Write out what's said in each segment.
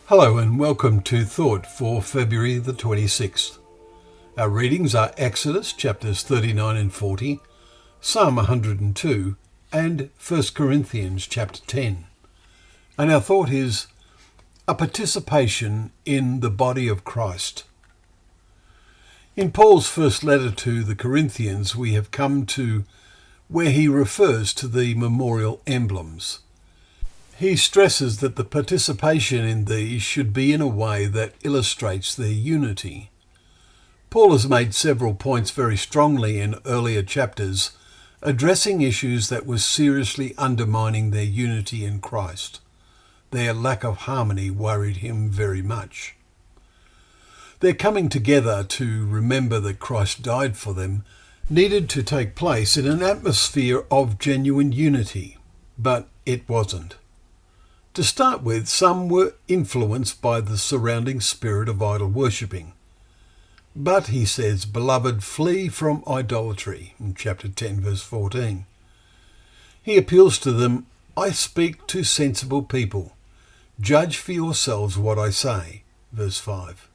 Hello and welcome to Thought for February the 26th. Our readings are Exodus chapters 39 and 40, Psalm 102 and 1 Corinthians chapter 10. And our thought is a participation in the body of Christ. In Paul's first letter to the Corinthians, we have come to where he refers to the memorial emblems. He stresses that the participation in these should be in a way that illustrates their unity. Paul has made several points very strongly in earlier chapters, addressing issues that were seriously undermining their unity in Christ. Their lack of harmony worried him very much. Their coming together to remember that Christ died for them needed to take place in an atmosphere of genuine unity, but it wasn't. To start with, some were influenced by the surrounding spirit of idol worshipping. But, he says, "Beloved, flee from idolatry," in chapter 10, verse 14. He appeals to them, "I speak to sensible people. Judge for yourselves what I say," verse 5.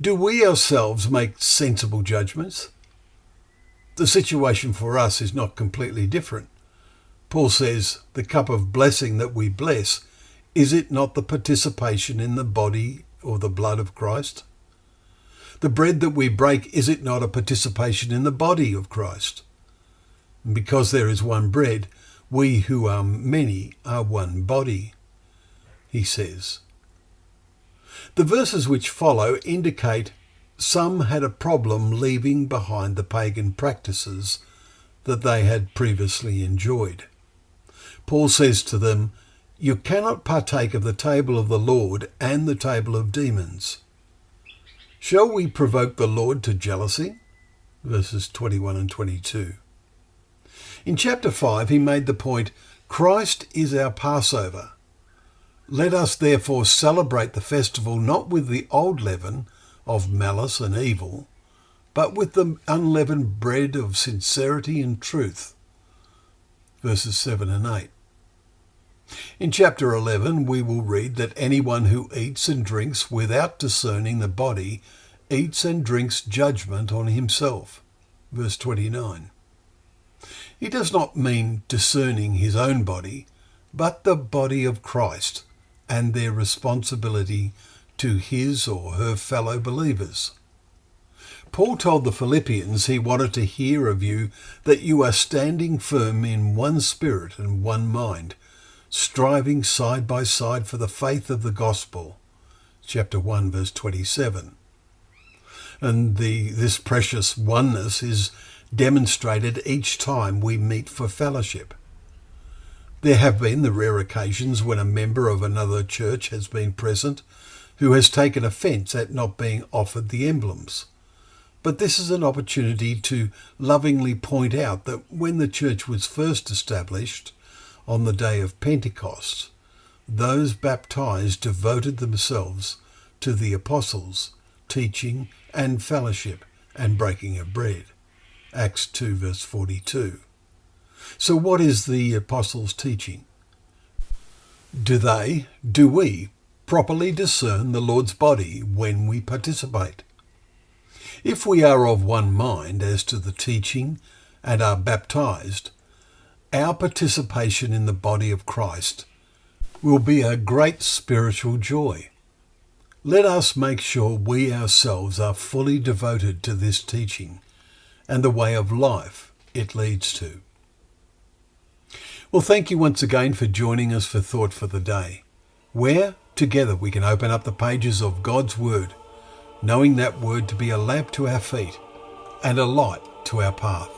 Do we ourselves make sensible judgments? The situation for us is not completely different. Paul says, the cup of blessing that we bless, is it not the participation in the body or the blood of Christ? The bread that we break, is it not a participation in the body of Christ? And because there is one bread, we who are many are one body, he says. The verses which follow indicate some had a problem leaving behind the pagan practices that they had previously enjoyed. Paul says to them, "You cannot partake of the table of the Lord and the table of demons." Shall we provoke the Lord to jealousy? Verses 21 and 22. In chapter 5, he made the point, Christ is our Passover. Let us therefore celebrate the festival not with the old leaven of malice and evil, but with the unleavened bread of sincerity and truth. Verses 7 and 8. In chapter 11, we will read that anyone who eats and drinks without discerning the body eats and drinks judgment on himself. Verse 29. He does not mean discerning his own body, but the body of Christ and their responsibility to his or her fellow believers. Paul told the Philippians he wanted to hear of you that you are standing firm in one spirit and one mind, striving side by side for the faith of the gospel. Chapter 1, verse 27. And this precious oneness is demonstrated each time we meet for fellowship. There have been the rare occasions when a member of another church has been present who has taken offence at not being offered the emblems. But this is an opportunity to lovingly point out that when the church was first established, on the day of Pentecost, those baptized devoted themselves to the apostles' teaching and fellowship and breaking of bread. Acts 2 verse 42. So what is the apostles' teaching? Do we properly discern the Lord's body when we participate? If we are of one mind as to the teaching and are baptized, our participation in the body of Christ will be a great spiritual joy. Let us make sure we ourselves are fully devoted to this teaching and the way of life it leads to. Well, thank you once again for joining us for Thought for the Day, where together we can open up the pages of God's Word, knowing that Word to be a lamp to our feet and a light to our path.